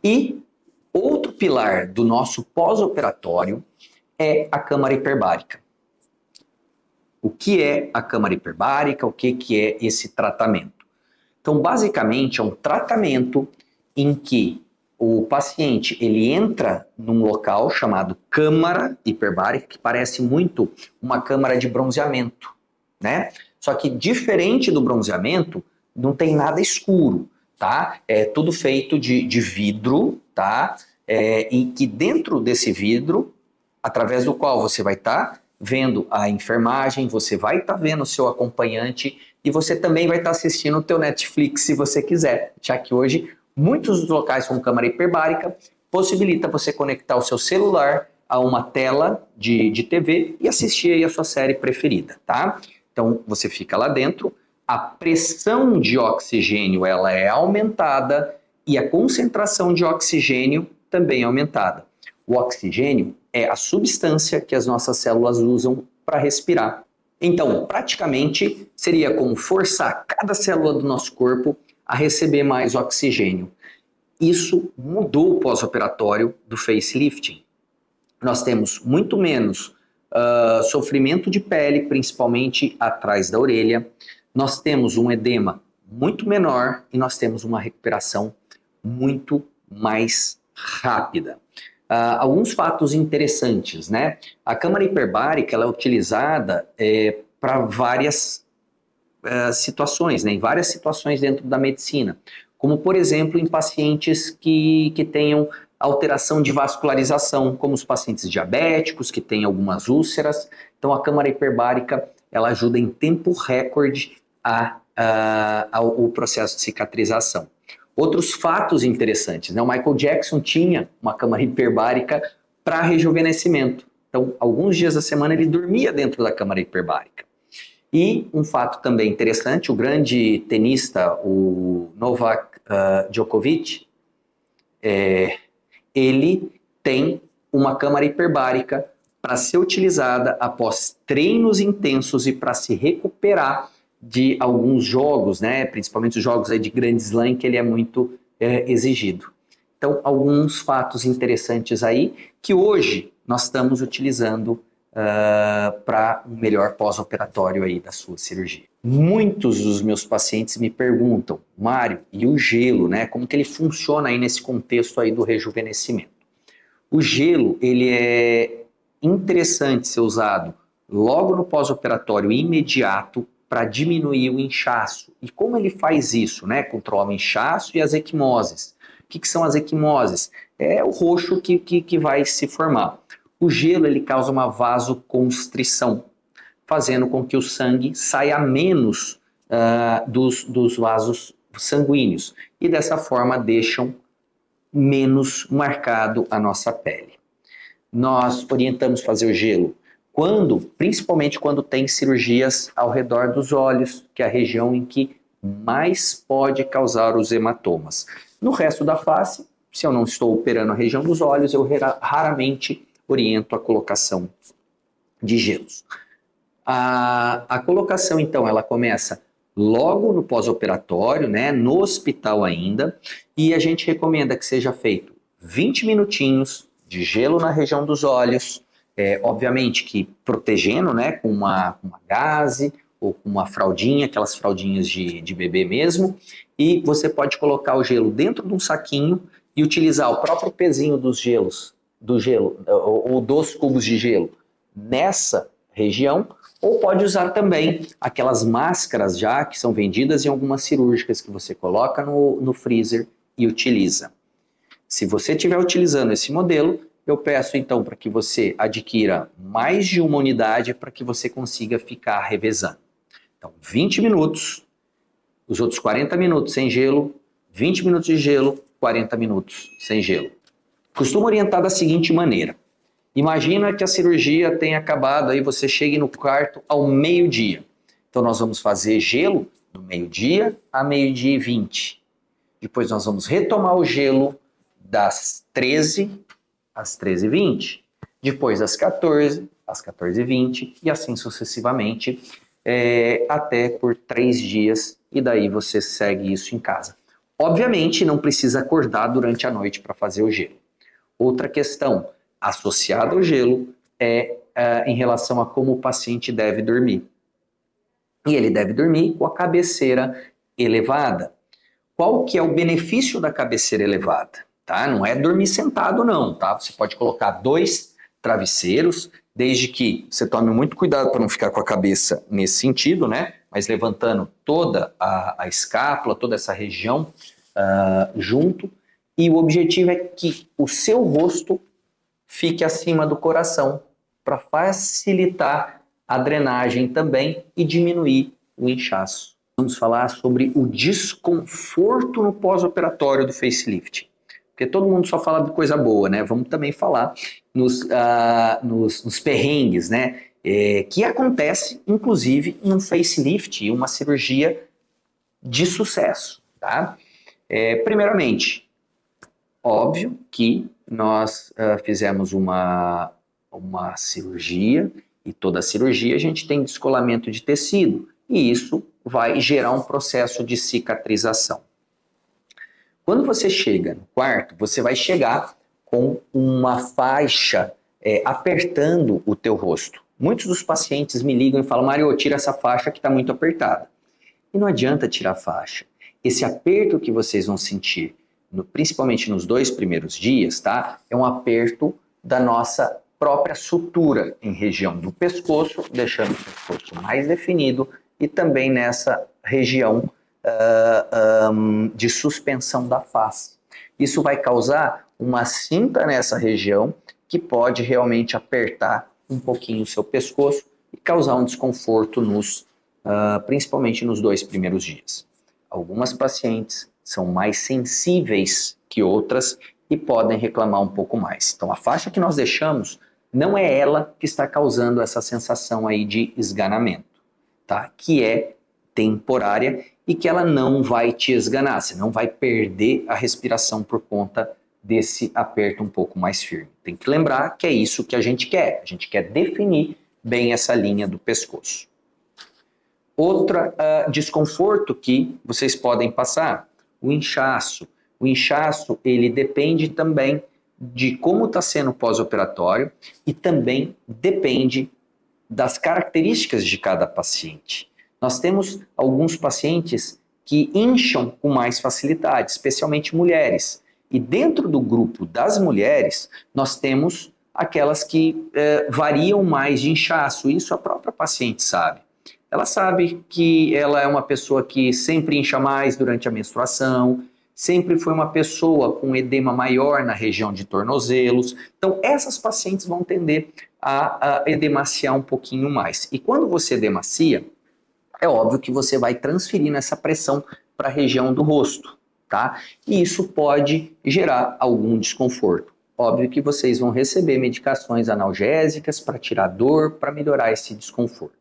E outro pilar do nosso pós-operatório é a câmara hiperbárica. O que é a câmara hiperbárica? O que é esse tratamento? Então, basicamente, é um tratamento em que o paciente ele entra num local chamado câmara hiperbárica, que parece muito uma câmara de bronzeamento, né? Só que diferente do bronzeamento, não tem nada escuro, tá? É tudo feito de vidro, tá? E que dentro desse vidro, através do qual você vai estar vendo a enfermagem, você vai estar vendo o seu acompanhante e você também vai estar assistindo o teu Netflix se você quiser, já que hoje muitos dos locais com câmara hiperbárica possibilita você conectar o seu celular a uma tela de TV e assistir aí a sua série preferida, tá? Então você fica lá dentro, a pressão de oxigênio ela é aumentada e a concentração de oxigênio também é aumentada. O oxigênio é a substância que as nossas células usam para respirar. Então, praticamente, seria como forçar cada célula do nosso corpo a receber mais oxigênio. Isso mudou o pós-operatório do facelifting. Nós temos muito menos sofrimento de pele, principalmente atrás da orelha. Nós temos um edema muito menor e nós temos uma recuperação muito mais rápida. Alguns fatos interessantes, né? A câmara hiperbárica ela é utilizada para várias situações, né? Em várias situações dentro da medicina, como por exemplo em pacientes que tenham alteração de vascularização, como os pacientes diabéticos que têm algumas úlceras. Então a câmara hiperbárica ela ajuda em tempo recorde ao processo de cicatrização. Outros fatos interessantes, né? O Michael Jackson tinha uma câmara hiperbárica para rejuvenescimento. Então, alguns dias da semana ele dormia dentro da câmara hiperbárica. E um fato também interessante, o grande tenista, o Novak Djokovic, ele tem uma câmara hiperbárica para ser utilizada após treinos intensos e para se recuperar de alguns jogos, né? Principalmente os jogos aí de Grand Slam, que ele é muito exigido. Então, alguns fatos interessantes aí que hoje nós estamos utilizando para um melhor pós-operatório aí da sua cirurgia. Muitos dos meus pacientes me perguntam, Mário, e o gelo, né? Como que ele funciona aí nesse contexto aí do rejuvenescimento? O gelo, ele é interessante ser usado logo no pós-operatório imediato para diminuir o inchaço. E como ele faz isso, né? Controla o inchaço e as equimoses. O que são as equimoses? É o roxo que vai se formar. O gelo ele causa uma vasoconstrição, fazendo com que o sangue saia menos dos vasos sanguíneos. E dessa forma deixam menos marcado a nossa pele. Nós orientamos fazer o gelo principalmente quando tem cirurgias ao redor dos olhos, que é a região em que mais pode causar os hematomas. No resto da face, se eu não estou operando a região dos olhos, eu raramente oriento a colocação de gelos. A colocação, então, ela começa logo no pós-operatório, né, no hospital ainda, e a gente recomenda que seja feito 20 minutinhos de gelo na região dos olhos, obviamente que protegendo, né, com uma gaze ou com uma fraldinha, aquelas fraldinhas de bebê mesmo, e você pode colocar o gelo dentro de um saquinho e utilizar o próprio pezinho do gelo ou dos cubos de gelo nessa região, ou pode usar também aquelas máscaras já que são vendidas em algumas cirúrgicas que você coloca no freezer e utiliza. Se você estiver utilizando esse modelo, eu peço então para que você adquira mais de uma unidade para que você consiga ficar revezando. Então, 20 minutos, os outros 40 minutos sem gelo, 20 minutos de gelo, 40 minutos sem gelo. Costumo orientar da seguinte maneira. Imagina que a cirurgia tenha acabado, aí você chegue no quarto ao meio-dia. Então nós vamos fazer gelo do meio-dia a meio-dia e 20. Depois nós vamos retomar o gelo das 13 às 13h20. Depois das 14 às 14h20 e assim sucessivamente até por 3 dias e daí você segue isso em casa. Obviamente, não precisa acordar durante a noite para fazer o gelo. Outra questão associada ao gelo é em relação a como o paciente deve dormir. E ele deve dormir com a cabeceira elevada. Qual que é o benefício da cabeceira elevada? Tá? Não é dormir sentado não, tá? Você pode colocar 2 travesseiros, desde que você tome muito cuidado para não ficar com a cabeça nesse sentido, né? Mas levantando toda a escápula, toda essa região junto. E o objetivo é que o seu rosto fique acima do coração, para facilitar a drenagem também e diminuir o inchaço. Vamos falar sobre o desconforto no pós-operatório do facelift. Porque todo mundo só fala de coisa boa, né? Vamos também falar nos perrengues, né? Que acontece, inclusive, em um facelift, uma cirurgia de sucesso, tá? Primeiramente, óbvio que nós fizemos uma cirurgia, e toda cirurgia a gente tem descolamento de tecido, e isso vai gerar um processo de cicatrização. Quando você chega no quarto, você vai chegar com uma faixa apertando o teu rosto. Muitos dos pacientes me ligam e falam: Mário, tira essa faixa que está muito apertada. E não adianta tirar a faixa. Esse aperto que vocês vão sentir, principalmente nos 2 primeiros dias, tá? É um aperto da nossa própria sutura em região do pescoço, deixando o pescoço mais definido, e também nessa região de suspensão da face. Isso vai causar uma cinta nessa região que pode realmente apertar um pouquinho o seu pescoço e causar um desconforto principalmente nos 2 primeiros dias. Algumas pacientes são mais sensíveis que outras e podem reclamar um pouco mais. Então a faixa que nós deixamos não é ela que está causando essa sensação aí de esganamento, tá? Que é temporária e que ela não vai te esganar, você não vai perder a respiração por conta desse aperto um pouco mais firme. Tem que lembrar que é isso que a gente quer definir bem essa linha do pescoço. Outro desconforto que vocês podem passar, o inchaço. O inchaço, ele depende também de como está sendo o pós-operatório e também depende das características de cada paciente. Nós temos alguns pacientes que incham com mais facilidade, especialmente mulheres. E dentro do grupo das mulheres, nós temos aquelas que variam mais de inchaço. Isso a própria paciente sabe. Ela sabe que ela é uma pessoa que sempre incha mais durante a menstruação, sempre foi uma pessoa com edema maior na região de tornozelos. Então, essas pacientes vão tender a edemaciar um pouquinho mais. E quando você edemacia, é óbvio que você vai transferir essa pressão para a região do rosto, tá? E isso pode gerar algum desconforto. Óbvio que vocês vão receber medicações analgésicas para tirar dor, para melhorar esse desconforto.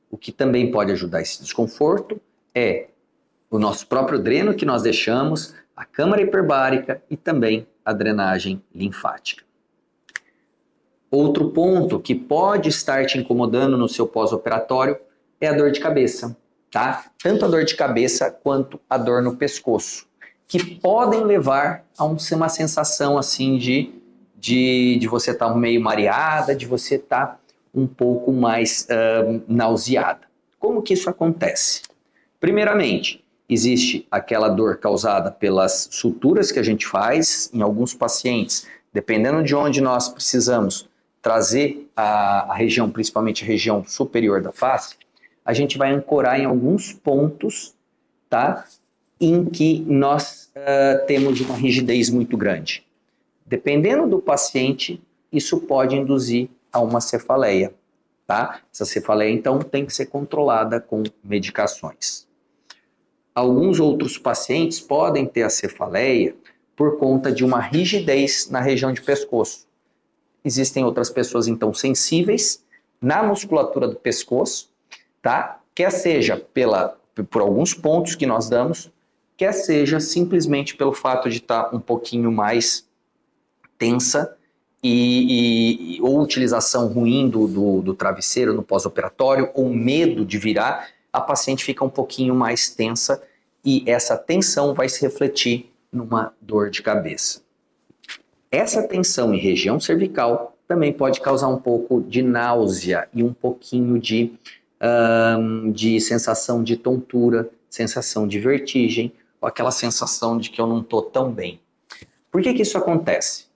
O que também pode ajudar esse desconforto é o nosso próprio dreno que nós deixamos, a câmara hiperbárica e também a drenagem linfática. Outro ponto que pode estar te incomodando no seu pós-operatório é a dor de cabeça, tá? Tanto a dor de cabeça quanto a dor no pescoço, que podem levar a uma sensação assim de você estar meio mareada, de você estar um pouco mais nauseada. Como que isso acontece? Primeiramente, existe aquela dor causada pelas suturas que a gente faz em alguns pacientes, dependendo de onde nós precisamos trazer a região, principalmente a região superior da face, a gente vai ancorar em alguns pontos, tá? Em que nós temos uma rigidez muito grande. Dependendo do paciente, isso pode induzir a uma cefaleia, tá? Essa cefaleia, então, tem que ser controlada com medicações. Alguns outros pacientes podem ter a cefaleia por conta de uma rigidez na região de pescoço. Existem outras pessoas, então, sensíveis na musculatura do pescoço, tá? Quer seja por alguns pontos que nós damos, quer seja simplesmente pelo fato de estar um pouquinho mais tensa ou utilização ruim do travesseiro no pós-operatório, ou medo de virar, a paciente fica um pouquinho mais tensa e essa tensão vai se refletir numa dor de cabeça. Essa tensão em região cervical também pode causar um pouco de náusea e um pouquinho de sensação de tontura, sensação de vertigem, ou aquela sensação de que eu não estou tão bem. Por que isso acontece?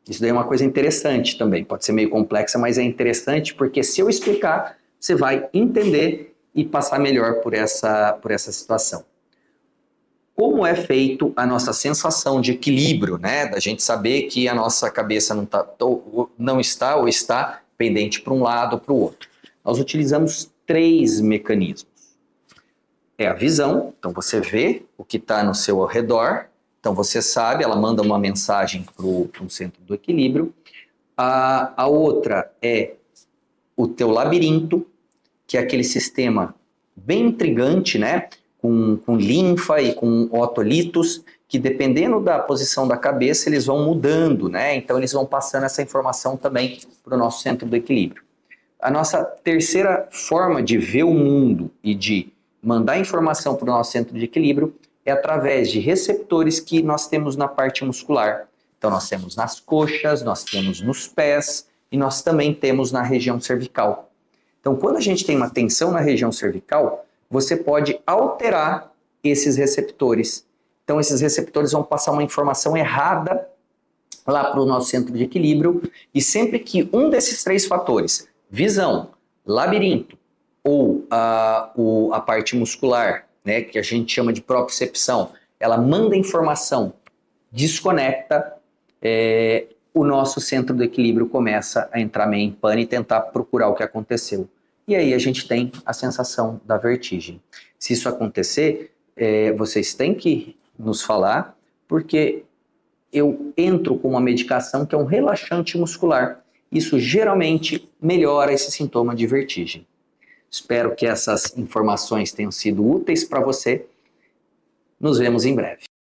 Isso daí é uma coisa interessante também, pode ser meio complexa, mas é interessante porque se eu explicar, você vai entender e passar melhor por essa situação. Como é feito a nossa sensação de equilíbrio, né? Da gente saber que a nossa cabeça não está ou está pendente para um lado ou para o outro. Nós utilizamos 3 mecanismos. É a visão, então você vê o que está no seu redor, então você sabe, ela manda uma mensagem para o centro do equilíbrio. A outra é o teu labirinto, que é aquele sistema bem intrigante, né? Com linfa e com otolitos, que dependendo da posição da cabeça, eles vão mudando, né? Então eles vão passando essa informação também para o nosso centro do equilíbrio. A nossa terceira forma de ver o mundo e de mandar informação para o nosso centro de equilíbrio é através de receptores que nós temos na parte muscular. Então nós temos nas coxas, nós temos nos pés e nós também temos na região cervical. Então quando a gente tem uma tensão na região cervical, você pode alterar esses receptores. Então esses receptores vão passar uma informação errada lá para o nosso centro de equilíbrio e sempre que um desses 3 fatores, visão, labirinto ou a parte muscular, né, que a gente chama de propriocepção, ela manda informação, desconecta, o nosso centro do equilíbrio começa a entrar meio em pane e tentar procurar o que aconteceu. E aí a gente tem a sensação da vertigem. Se isso acontecer, vocês têm que nos falar, porque eu entro com uma medicação que é um relaxante muscular. Isso geralmente melhora esse sintoma de vertigem. Espero que essas informações tenham sido úteis para você. Nos vemos em breve.